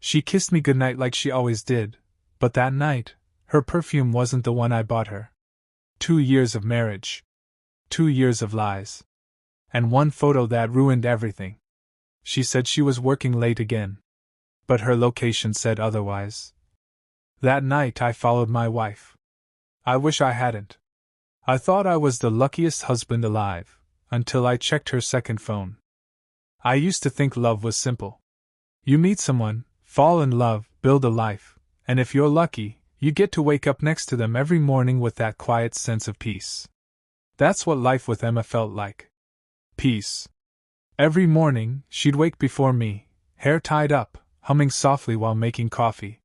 She kissed me goodnight like she always did, but that night, her perfume wasn't the one I bought her. 2 years of marriage. 2 years of lies. And one photo that ruined everything. She said she was working late again. But her location said otherwise. That night I followed my wife. I wish I hadn't. I thought I was the luckiest husband alive, until I checked her second phone. I used to think love was simple. You meet someone, fall in love, build a life, and if you're lucky, you get to wake up next to them every morning with that quiet sense of peace. That's what life with Emma felt like. Peace. Every morning, she'd wake before me, hair tied up, humming softly while making coffee.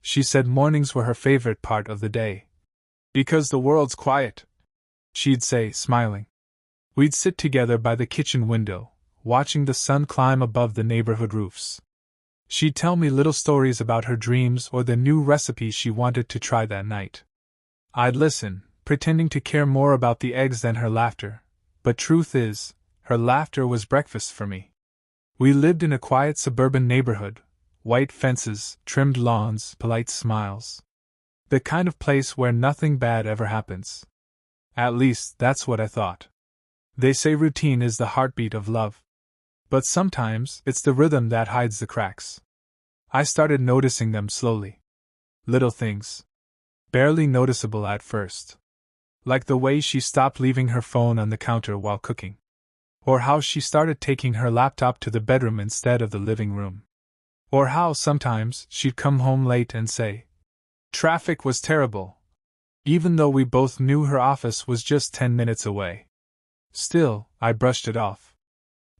She said mornings were her favorite part of the day. Because the world's quiet, she'd say, smiling. We'd sit together by the kitchen window, watching the sun climb above the neighborhood roofs. She'd tell me little stories about her dreams or the new recipe she wanted to try that night. I'd listen, pretending to care more about the eggs than her laughter, but truth is, her laughter was breakfast for me. We lived in a quiet suburban neighborhood, white fences, trimmed lawns, polite smiles. The kind of place where nothing bad ever happens. At least, that's what I thought. They say routine is the heartbeat of love. But sometimes, it's the rhythm that hides the cracks. I started noticing them slowly. Little things. Barely noticeable at first. Like the way she stopped leaving her phone on the counter while cooking. Or how she started taking her laptop to the bedroom instead of the living room. Or how sometimes she'd come home late and say, "Traffic was terrible," even though we both knew her office was just 10 minutes away. Still, I brushed it off.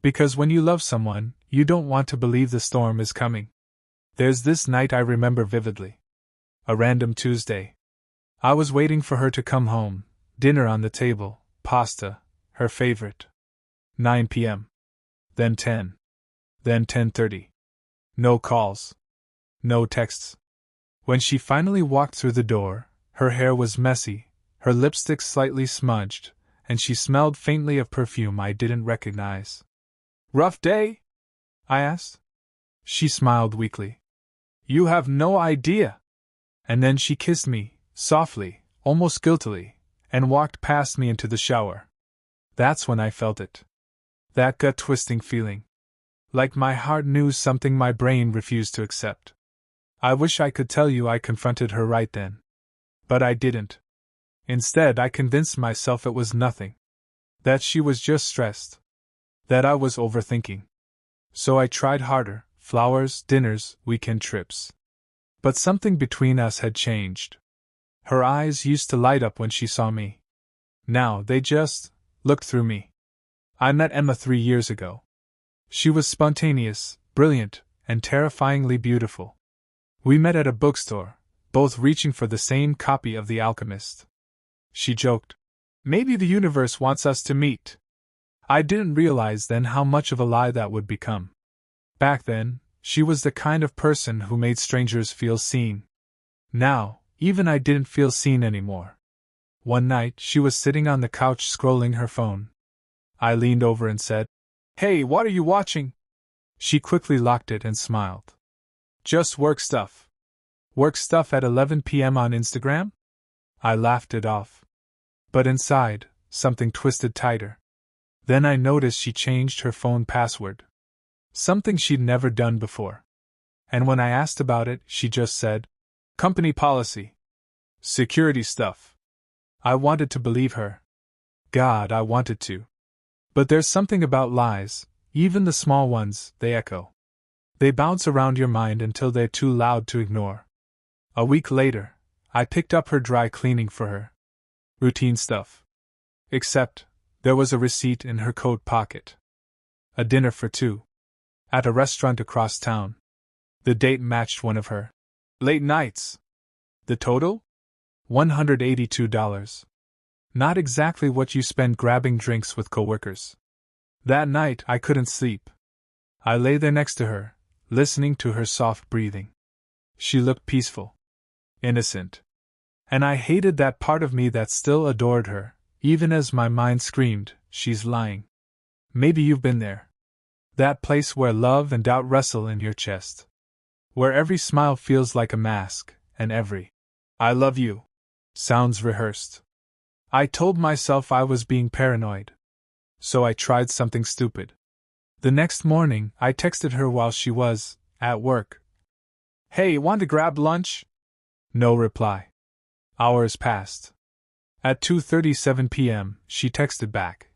Because when you love someone, you don't want to believe the storm is coming. There's this night I remember vividly. A random Tuesday. I was waiting for her to come home, dinner on the table, pasta, her favorite. 9 p.m. Then 10. Then 10:30. No calls. No texts. When she finally walked through the door, her hair was messy, her lipstick slightly smudged, and she smelled faintly of perfume I didn't recognize. "Rough day?" I asked. She smiled weakly. "You have no idea." And then she kissed me, softly, almost guiltily, and walked past me into the shower. That's when I felt it. That gut-twisting feeling. Like my heart knew something my brain refused to accept. I wish I could tell you I confronted her right then. But I didn't. Instead, I convinced myself it was nothing. That she was just stressed. That I was overthinking. So I tried harder, flowers, dinners, weekend trips. But something between us had changed. Her eyes used to light up when she saw me. Now they just looked through me. I met Emma 3 years ago. She was spontaneous, brilliant, and terrifyingly beautiful. We met at a bookstore, both reaching for the same copy of The Alchemist. She joked, "Maybe the universe wants us to meet." I didn't realize then how much of a lie that would become. Back then, she was the kind of person who made strangers feel seen. Now, even I didn't feel seen anymore. One night, she was sitting on the couch scrolling her phone. I leaned over and said, "Hey, what are you watching?" She quickly locked it and smiled. "Just work stuff." "Work stuff at 11 p.m. on Instagram?" I laughed it off. But inside, something twisted tighter. Then I noticed she changed her phone password. Something she'd never done before. And when I asked about it, she just said, "Company policy. Security stuff." I wanted to believe her. God, I wanted to. But there's something about lies, even the small ones, they echo. They bounce around your mind until they're too loud to ignore. A week later, I picked up her dry cleaning for her. Routine stuff. Except, there was a receipt in her coat pocket. A dinner for 2. At a restaurant across town. The date matched one of her late nights. The total? $182. Not exactly what you spend grabbing drinks with coworkers. That night I couldn't sleep. I lay there next to her, listening to her soft breathing. She looked peaceful. Innocent. And I hated that part of me that still adored her, even as my mind screamed, "She's lying." Maybe you've been there. That place where love and doubt wrestle in your chest. where every smile feels like a mask, and every "I love you" sounds rehearsed. I told myself I was being paranoid. So I tried something stupid. The next morning, I texted her while she was at work. "Hey, want to grab lunch?" No reply. Hours passed. At 2:37 p.m., she texted back.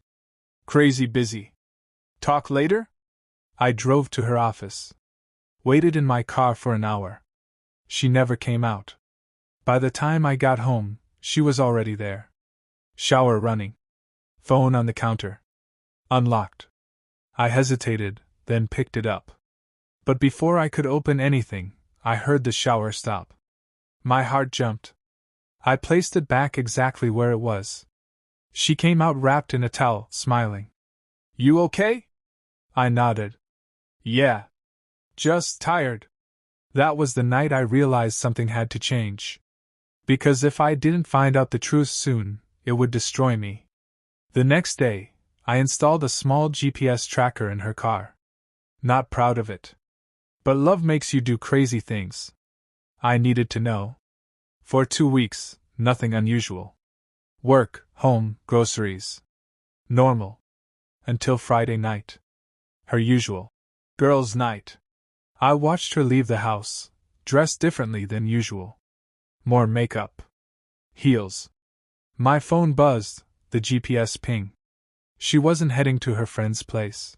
"Crazy busy. Talk later?" I drove to her office. Waited in my car for an hour. She never came out. By the time I got home, she was already there. Shower running. Phone on the counter. Unlocked. I hesitated, then picked it up. But before I could open anything, I heard the shower stop. My heart jumped. I placed it back exactly where it was. She came out wrapped in a towel, smiling. "You okay?" I nodded. "Yeah. Just tired." That was the night I realized something had to change. Because if I didn't find out the truth soon, it would destroy me. The next day, I installed a small GPS tracker in her car. Not proud of it. But love makes you do crazy things. I needed to know. For 2 weeks, nothing unusual. Work, home, groceries. Normal. Until Friday night. Her usual girls' night. I watched her leave the house, dressed differently than usual. More makeup. Heels. My phone buzzed, the GPS ping. She wasn't heading to her friend's place.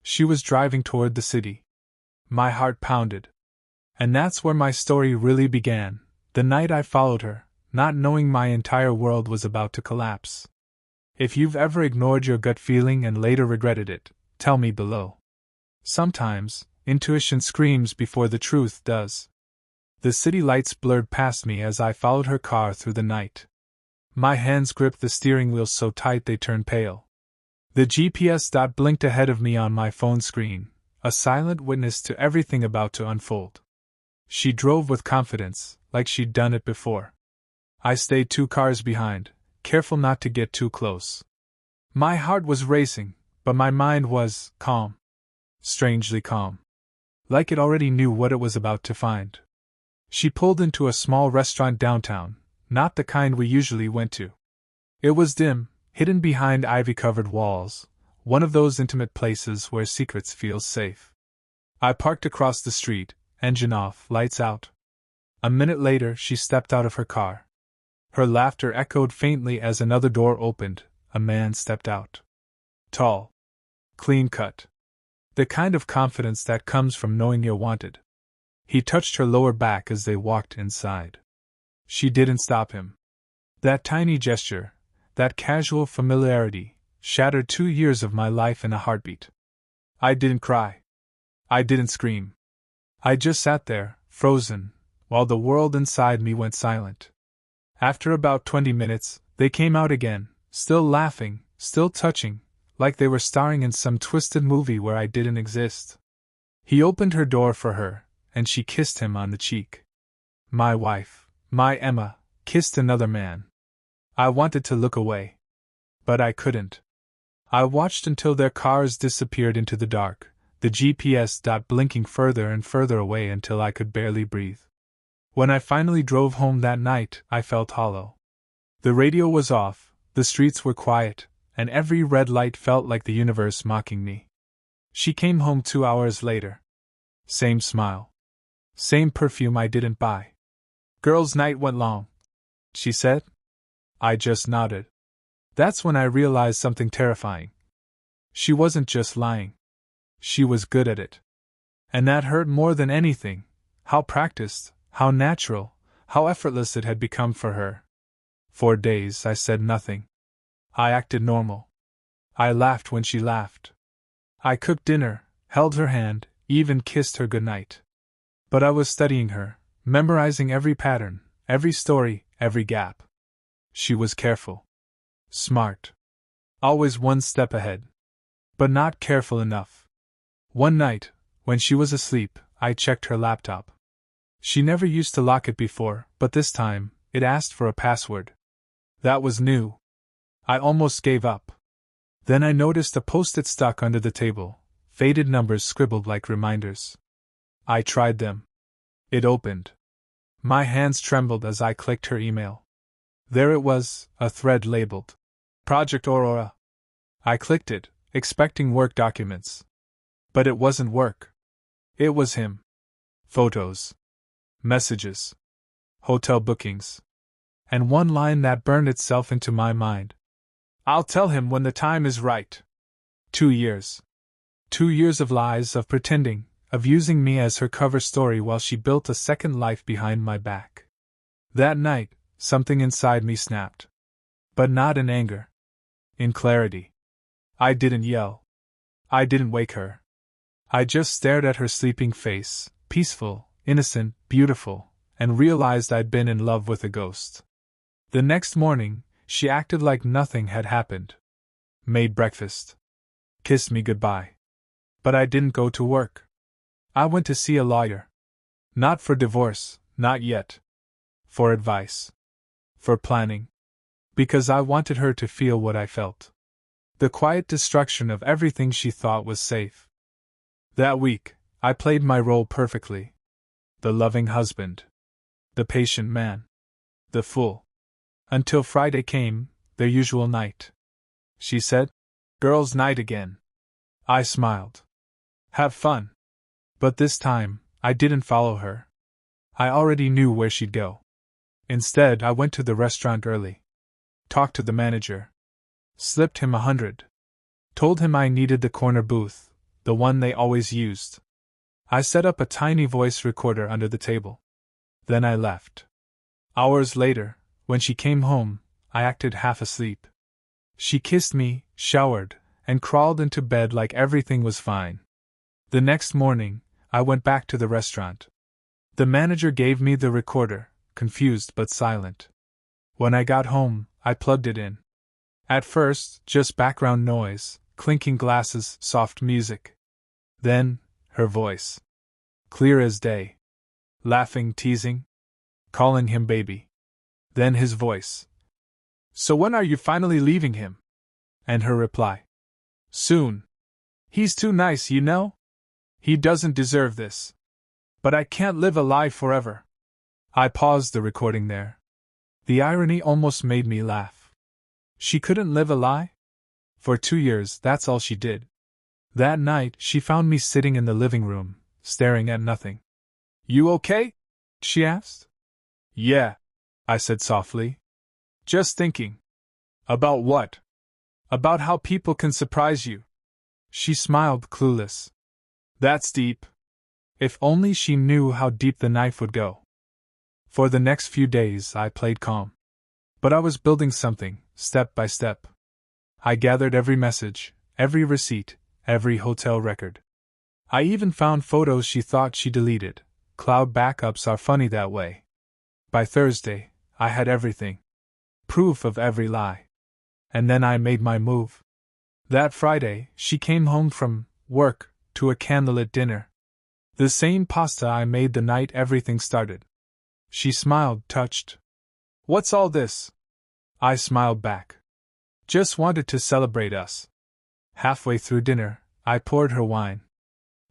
She was driving toward the city. My heart pounded. And that's where my story really began, the night I followed her, not knowing my entire world was about to collapse. If you've ever ignored your gut feeling and later regretted it, tell me below. Sometimes, intuition screams before the truth does. The city lights blurred past me as I followed her car through the night. My hands gripped the steering wheel so tight they turned pale. The GPS dot blinked ahead of me on my phone screen, a silent witness to everything about to unfold. She drove with confidence, like she'd done it before. I stayed 2 cars behind, careful not to get too close. My heart was racing, but my mind was calm. Strangely calm. Like it already knew what it was about to find. She pulled into a small restaurant downtown, not the kind we usually went to. It was dim, hidden behind ivy-covered walls, one of those intimate places where secrets feel safe. I parked across the street, engine off, lights out. A minute later, she stepped out of her car. Her laughter echoed faintly as another door opened. A man stepped out. Tall. Clean-cut. The kind of confidence that comes from knowing you're wanted. He touched her lower back as they walked inside. She didn't stop him. That tiny gesture, that casual familiarity, shattered 2 years of my life in a heartbeat. I didn't cry. I didn't scream. I just sat there, frozen, while the world inside me went silent. After about 20 minutes, they came out again, still laughing, still touching, like they were starring in some twisted movie where I didn't exist. He opened her door for her, and she kissed him on the cheek. My wife, my Emma, kissed another man. I wanted to look away. But I couldn't. I watched until their cars disappeared into the dark, the GPS dot blinking further and further away until I could barely breathe. When I finally drove home that night, I felt hollow. The radio was off, the streets were quiet, and every red light felt like the universe mocking me. She came home 2 hours later. Same smile. Same perfume I didn't buy. "Girls' night went long," she said. I just nodded. That's when I realized something terrifying. She wasn't just lying. She was good at it. And that hurt more than anything. How practiced, how natural, how effortless it had become for her. For days I said nothing. I acted normal. I laughed when she laughed. I cooked dinner, held her hand, even kissed her goodnight. But I was studying her, memorizing every pattern, every story, every gap. She was careful. Smart. Always one step ahead. But not careful enough. One night, when she was asleep, I checked her laptop. She never used to lock it before, but this time, it asked for a password. That was new. I almost gave up. Then I noticed a post-it stuck under the table, faded numbers scribbled like reminders. I tried them. It opened. My hands trembled as I clicked her email. There it was, a thread labeled Project Aurora. I clicked it, expecting work documents. But it wasn't work. It was him. Photos. Messages. Hotel bookings. And one line that burned itself into my mind. I'll tell him when the time is right. 2 years. 2 years of lies, of pretending, of using me as her cover story while she built a second life behind my back. That night, something inside me snapped. But not in anger. In clarity. I didn't yell. I didn't wake her. I just stared at her sleeping face, peaceful, innocent, beautiful, and realized I'd been in love with a ghost. The next morning, she acted like nothing had happened. Made breakfast. Kissed me goodbye. But I didn't go to work. I went to see a lawyer. Not for divorce, not yet. For advice. For planning. Because I wanted her to feel what I felt. The quiet destruction of everything she thought was safe. That week, I played my role perfectly. The loving husband. The patient man. The fool. Until Friday came, their usual night. She said, "Girls' night again." I smiled. Have fun. But this time, I didn't follow her. I already knew where she'd go. Instead, I went to the restaurant early. Talked to the manager. Slipped him 100. Told him I needed the corner booth, the one they always used. I set up a tiny voice recorder under the table. Then I left. Hours later, when she came home, I acted half asleep. She kissed me, showered, and crawled into bed like everything was fine. The next morning, I went back to the restaurant. The manager gave me the recorder, confused but silent. When I got home, I plugged it in. At first, just background noise, clinking glasses, soft music. Then, her voice. Clear as day. Laughing, teasing. Calling him baby. Then his voice. "So when are you finally leaving him?" And her reply. "Soon. He's too nice, you know? He doesn't deserve this. But I can't live a lie forever." I paused the recording there. The irony almost made me laugh. She couldn't live a lie? For 2 years, that's all she did. That night, she found me sitting in the living room, staring at nothing. "You okay?" she asked. "Yeah," I said softly. "Just thinking." "About what?" "About how people can surprise you." She smiled, clueless. "That's deep." If only she knew how deep the knife would go. For the next few days, I played calm. But I was building something, step by step. I gathered every message, every receipt, every hotel record. I even found photos she thought she deleted. Cloud backups are funny that way. By Thursday, I had everything. Proof of every lie. And then I made my move. That Friday, she came home from work to a candlelit dinner. The same pasta I made the night everything started. She smiled, touched. "What's all this?" I smiled back. "Just wanted to celebrate us." Halfway through dinner, I poured her wine.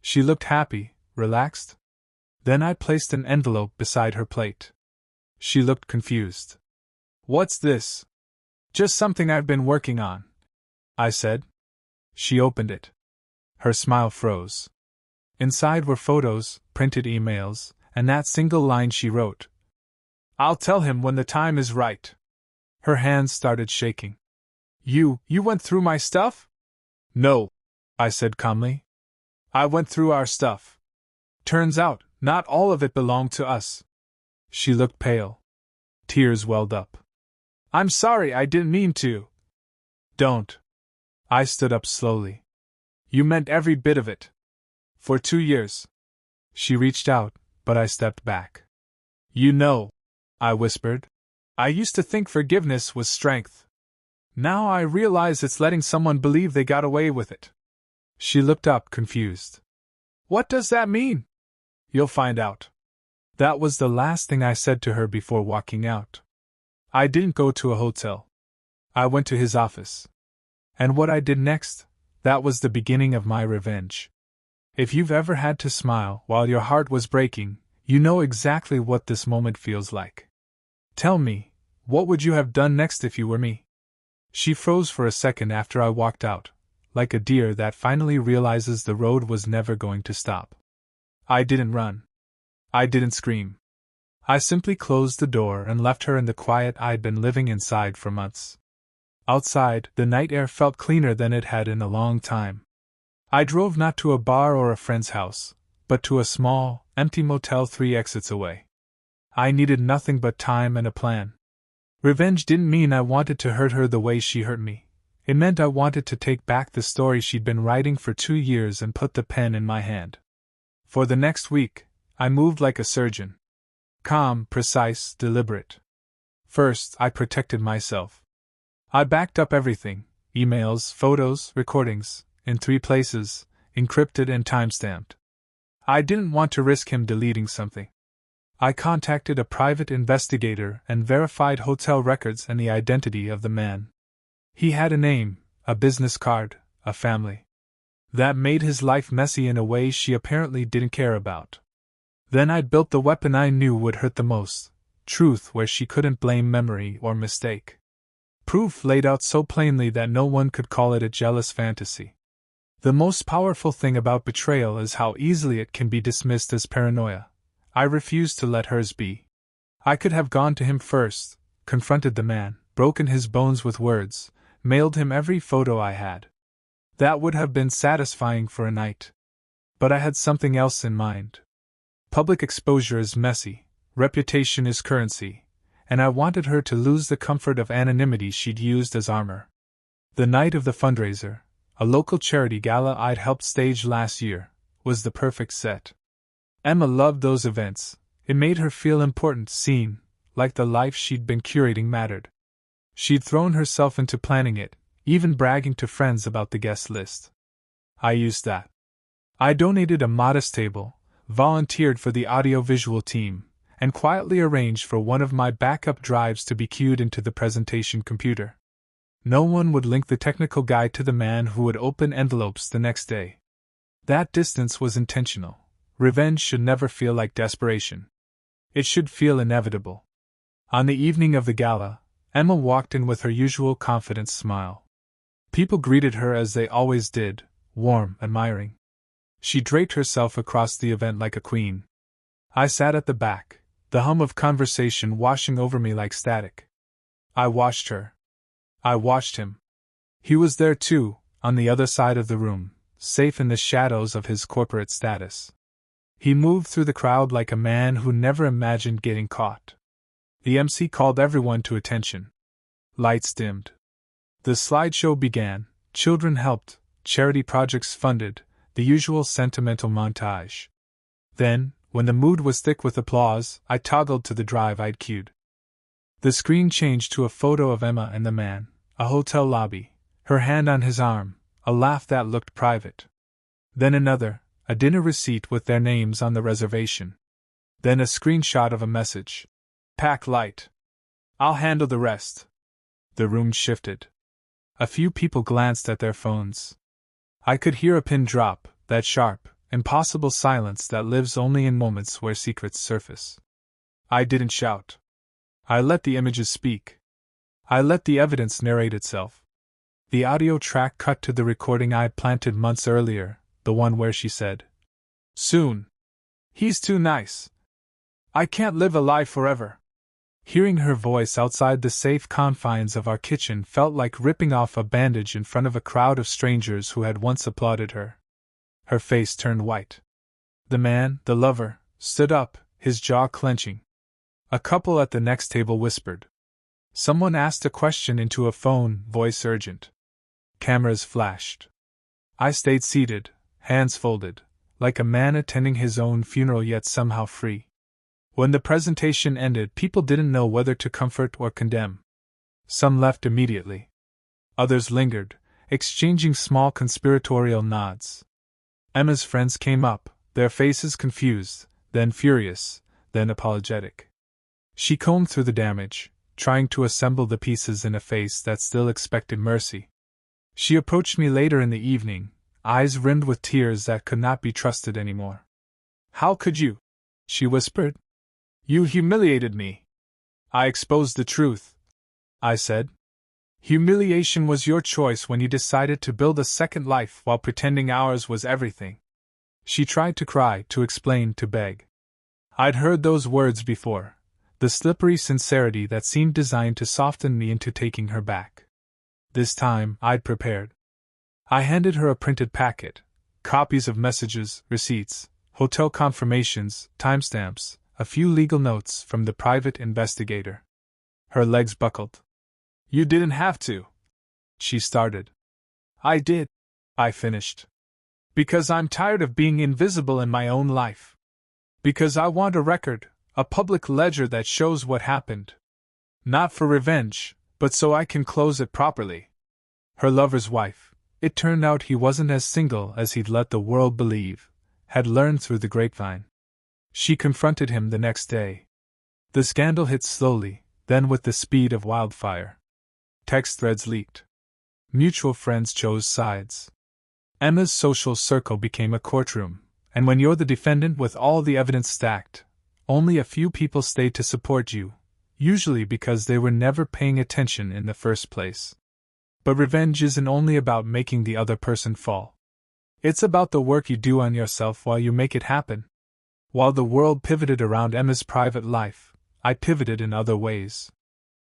She looked happy, relaxed. Then I placed an envelope beside her plate. She looked confused. "What's this?" "Just something I've been working on," I said. She opened it. Her smile froze. Inside were photos, printed emails, and that single line she wrote. "I'll tell him when the time is right." Her hands started shaking. You went through my stuff?" "No," I said calmly. "I went through our stuff. Turns out, not all of it belonged to us." She looked pale. Tears welled up. "I'm sorry, I didn't mean to." "Don't." I stood up slowly. "You meant every bit of it. For 2 years." She reached out, but I stepped back. "You know," I whispered, "I used to think forgiveness was strength. Now I realize it's letting someone believe they got away with it." She looked up, confused. "What does that mean?" "You'll find out." That was the last thing I said to her before walking out. I didn't go to a hotel. I went to his office. And what I did next, that was the beginning of my revenge. If you've ever had to smile while your heart was breaking, You know exactly what this moment feels like. Tell me, what would you have done next if you were me? She froze for a second after I walked out, like a deer that finally realizes the road was never going to stop. I didn't run. I didn't scream. I simply closed the door and left her in the quiet I'd been living inside for months. Outside, the night air felt cleaner than it had in a long time. I drove not to a bar or a friend's house, but to a small, empty motel 3 exits away. I needed nothing but time and a plan. Revenge didn't mean I wanted to hurt her the way she hurt me. It meant I wanted to take back the story she'd been writing for 2 years and put the pen in my hand. For the next week, I moved like a surgeon. Calm, precise, deliberate. First, I protected myself. I backed up everything: emails, photos, recordings, in 3 places, encrypted and timestamped. I didn't want to risk him deleting something. I contacted a private investigator and verified hotel records and the identity of the man. He had a name, a business card, a family. That made his life messy in a way she apparently didn't care about. Then I'd built the weapon I knew would hurt the most: truth where she couldn't blame memory or mistake. Proof laid out so plainly that no one could call it a jealous fantasy. The most powerful thing about betrayal is how easily it can be dismissed as paranoia. I refused to let hers be. I could have gone to him first, confronted the man, broken his bones with words, mailed him every photo I had. That would have been satisfying for a night. But I had something else in mind. Public exposure is messy, reputation is currency, and I wanted her to lose the comfort of anonymity she'd used as armor. The night of the fundraiser, a local charity gala I'd helped stage last year, was the perfect set. Emma loved those events. It made her feel important, seen, like the life she'd been curating mattered. She'd thrown herself into planning it, even bragging to friends about the guest list. I used that. I donated a modest table, volunteered for the audio-visual team, and quietly arranged for one of my backup drives to be queued into the presentation computer. No one would link the technical guide to the man who would open envelopes the next day. That distance was intentional. Revenge should never feel like desperation. It should feel inevitable. On the evening of the gala, Emma walked in with her usual confident smile. People greeted her as they always did, warm, admiring. She draped herself across the event like a queen. I sat at the back, the hum of conversation washing over me like static. I watched her. I watched him. He was there too, on the other side of the room, safe in the shadows of his corporate status. He moved through the crowd like a man who never imagined getting caught. The MC called everyone to attention. Lights dimmed. The slideshow began, children helped, charity projects funded, the usual sentimental montage. Then, when the mood was thick with applause, I toggled to the drive I'd queued. The screen changed to a photo of Emma and the man, a hotel lobby, her hand on his arm, a laugh that looked private. Then another, a dinner receipt with their names on the reservation. Then a screenshot of a message. Pack light. I'll handle the rest. The room shifted. A few people glanced at their phones. I could hear a pin drop, that sharp, impossible silence that lives only in moments where secrets surface. I didn't shout. I let the images speak. I let the evidence narrate itself. The audio track cut to the recording I'd planted months earlier, the one where she said, "Soon. He's too nice. I can't live a lie forever." Hearing her voice outside the safe confines of our kitchen felt like ripping off a bandage in front of a crowd of strangers who had once applauded her. Her face turned white. The man, the lover, stood up, his jaw clenching. A couple at the next table whispered. Someone asked a question into a phone, voice urgent. Cameras flashed. I stayed seated, hands folded, like a man attending his own funeral yet somehow free. When the presentation ended, people didn't know whether to comfort or condemn. Some left immediately. Others lingered, exchanging small conspiratorial nods. Emma's friends came up, their faces confused, then furious, then apologetic. She combed through the damage, trying to assemble the pieces in a face that still expected mercy. She approached me later in the evening, eyes rimmed with tears that could not be trusted anymore. "How could you? she whispered. You humiliated me. I exposed the truth, I said. Humiliation was your choice when you decided to build a second life while pretending ours was everything. She tried to cry, to explain, to beg. I'd heard those words before, the slippery sincerity that seemed designed to soften me into taking her back. This time, I'd prepared. I handed her a printed packet, copies of messages, receipts, hotel confirmations, timestamps, a few legal notes from the private investigator. Her legs buckled. You didn't have to, she started. I did, I finished. Because I'm tired of being invisible in my own life. Because I want a record, a public ledger that shows what happened. Not for revenge, but so I can close it properly. Her lover's wife, it turned out he wasn't as single as he'd let the world believe, had learned through the grapevine. She confronted him the next day. The scandal hit slowly, then with the speed of wildfire. Text threads leaked. Mutual friends chose sides. Emma's social circle became a courtroom, and when you're the defendant with all the evidence stacked, only a few people stay to support you, usually because they were never paying attention in the first place. But revenge isn't only about making the other person fall. It's about the work you do on yourself while you make it happen. While the world pivoted around Emma's private life, I pivoted in other ways.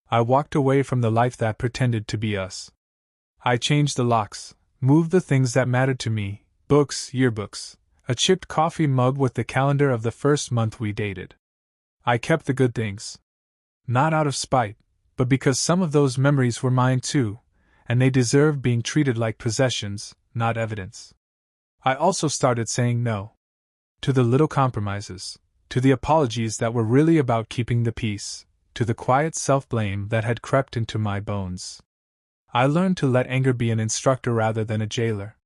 I walked away from the life that pretended to be us. I changed the locks, moved the things that mattered to me, books, yearbooks, a chipped coffee mug with the calendar of the first month we dated. I kept the good things. Not out of spite, but because some of those memories were mine too, and they deserved being treated like possessions, not evidence. I also started saying no. To the little compromises, to the apologies that were really about keeping the peace, to the quiet self-blame that had crept into my bones. I learned to let anger be an instructor rather than a jailer.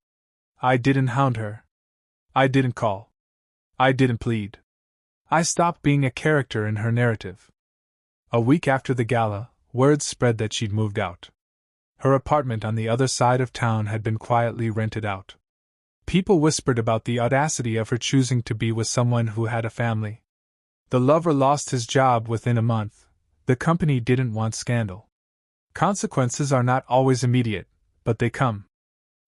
I didn't hound her. I didn't call. I didn't plead. I stopped being a character in her narrative. A week after the gala, word spread that she'd moved out. Her apartment on the other side of town had been quietly rented out. People whispered about the audacity of her choosing to be with someone who had a family. The lover lost his job within a month. The company didn't want scandal. Consequences are not always immediate, but they come.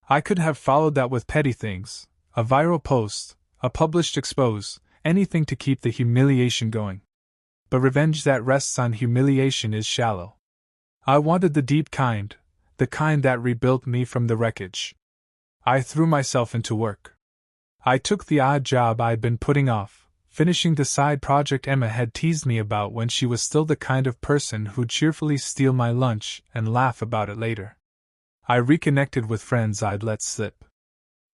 I could have followed that with petty things, a viral post, a published expose, anything to keep the humiliation going. But revenge that rests on humiliation is shallow. I wanted the deep kind, the kind that rebuilt me from the wreckage. I threw myself into work. I took the odd job I'd been putting off, finishing the side project Emma had teased me about when she was still the kind of person who'd cheerfully steal my lunch and laugh about it later. I reconnected with friends I'd let slip.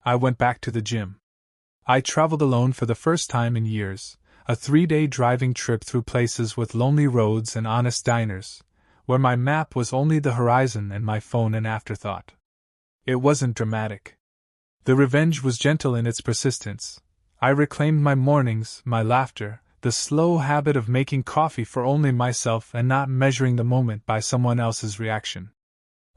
I went back to the gym. I traveled alone for the first time in years, a 3-day driving trip through places with lonely roads and honest diners, where my map was only the horizon and my phone an afterthought. It wasn't dramatic. The revenge was gentle in its persistence. I reclaimed my mornings, my laughter, the slow habit of making coffee for only myself and not measuring the moment by someone else's reaction.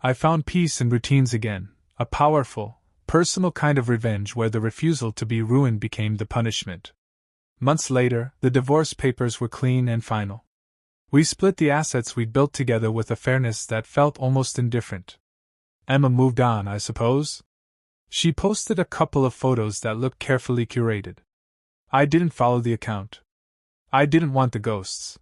I found peace in routines again, a powerful, personal kind of revenge where the refusal to be ruined became the punishment. Months later, the divorce papers were clean and final. We split the assets we'd built together with a fairness that felt almost indifferent. Emma moved on, I suppose? She posted a couple of photos that looked carefully curated. I didn't follow the account. I didn't want the ghosts.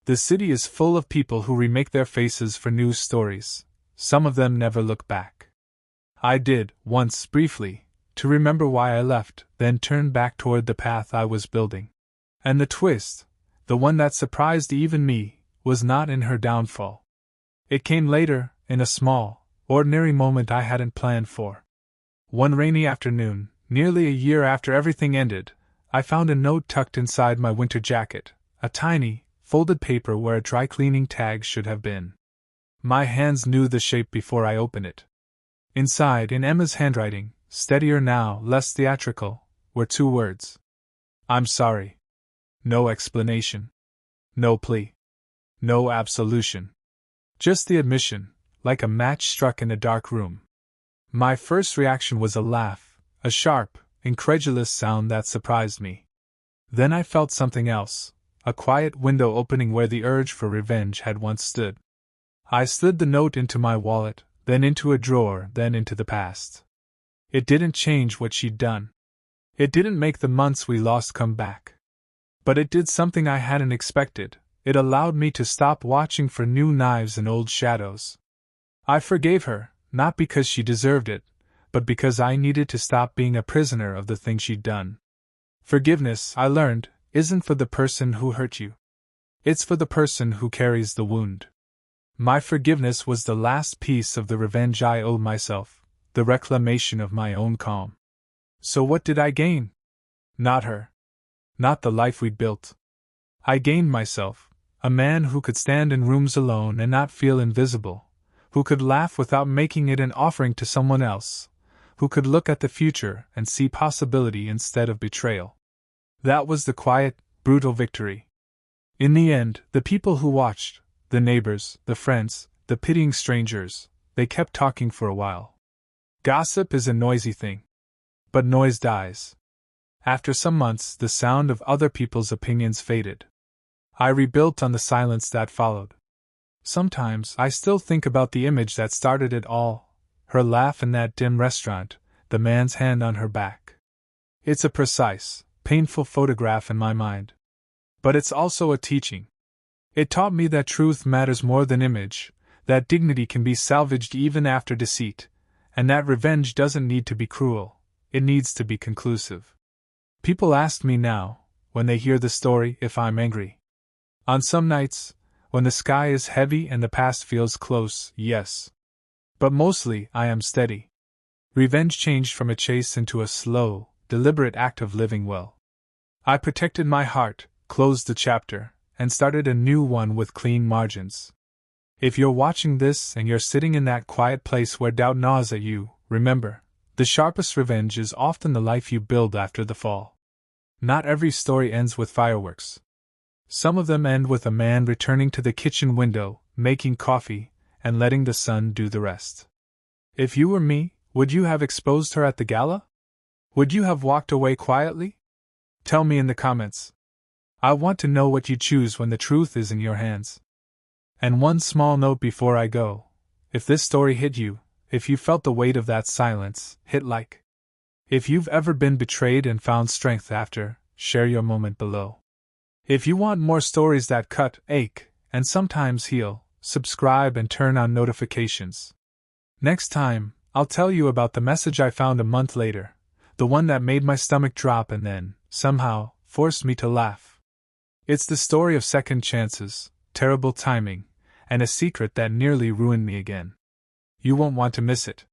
The city is full of people who remake their faces for news stories. Some of them never look back. I did, once, briefly, to remember why I left, then turned back toward the path I was building. And the twist, the one that surprised even me, was not in her downfall. It came later, in a small, ordinary moment I hadn't planned for. One rainy afternoon, nearly a year after everything ended, I found a note tucked inside my winter jacket, a tiny, folded paper where a dry cleaning tag should have been. My hands knew the shape before I opened it. Inside, in Emma's handwriting, steadier now, less theatrical, were 2 words. I'm sorry. No explanation. No plea. No absolution. Just the admission, like a match struck in a dark room. My first reaction was a laugh, a sharp, incredulous sound that surprised me. Then I felt something else, a quiet window opening where the urge for revenge had once stood. I slid the note into my wallet, then into a drawer, then into the past. It didn't change what she'd done. It didn't make the months we lost come back. But it did something I hadn't expected. It allowed me to stop watching for new knives and old shadows. I forgave her, not because she deserved it, but because I needed to stop being a prisoner of the things she'd done. Forgiveness, I learned, isn't for the person who hurt you. It's for the person who carries the wound. My forgiveness was the last piece of the revenge I owed myself, the reclamation of my own calm. So what did I gain? Not her. Not the life we'd built. I gained myself, a man who could stand in rooms alone and not feel invisible, who could laugh without making it an offering to someone else, who could look at the future and see possibility instead of betrayal. That was the quiet, brutal victory. In the end, the people who watched, the neighbors, the friends, the pitying strangers, they kept talking for a while. Gossip is a noisy thing. But noise dies. After some months, the sound of other people's opinions faded. I rebuilt on the silence that followed. Sometimes I still think about the image that started it all, her laugh in that dim restaurant, the man's hand on her back. It's a precise, painful photograph in my mind. But it's also a teaching. It taught me that truth matters more than image, that dignity can be salvaged even after deceit, and that revenge doesn't need to be cruel, it needs to be conclusive. People ask me now, when they hear the story, if I'm angry. On some nights, when the sky is heavy and the past feels close, yes. But mostly, I am steady. Revenge changed from a chase into a slow, deliberate act of living well. I protected my heart, closed the chapter, and started a new one with clean margins. If you're watching this and you're sitting in that quiet place where doubt gnaws at you, remember, the sharpest revenge is often the life you build after the fall. Not every story ends with fireworks. Some of them end with a man returning to the kitchen window, making coffee, and letting the sun do the rest. If you were me, would you have exposed her at the gala? Would you have walked away quietly? Tell me in the comments. I want to know what you choose when the truth is in your hands. And one small note before I go. If this story hit you, if you felt the weight of that silence, hit like. If you've ever been betrayed and found strength after, share your moment below. If you want more stories that cut, ache, and sometimes heal, subscribe and turn on notifications. Next time, I'll tell you about the message I found a month later, the one that made my stomach drop and then, somehow, forced me to laugh. It's the story of second chances, terrible timing, and a secret that nearly ruined me again. You won't want to miss it.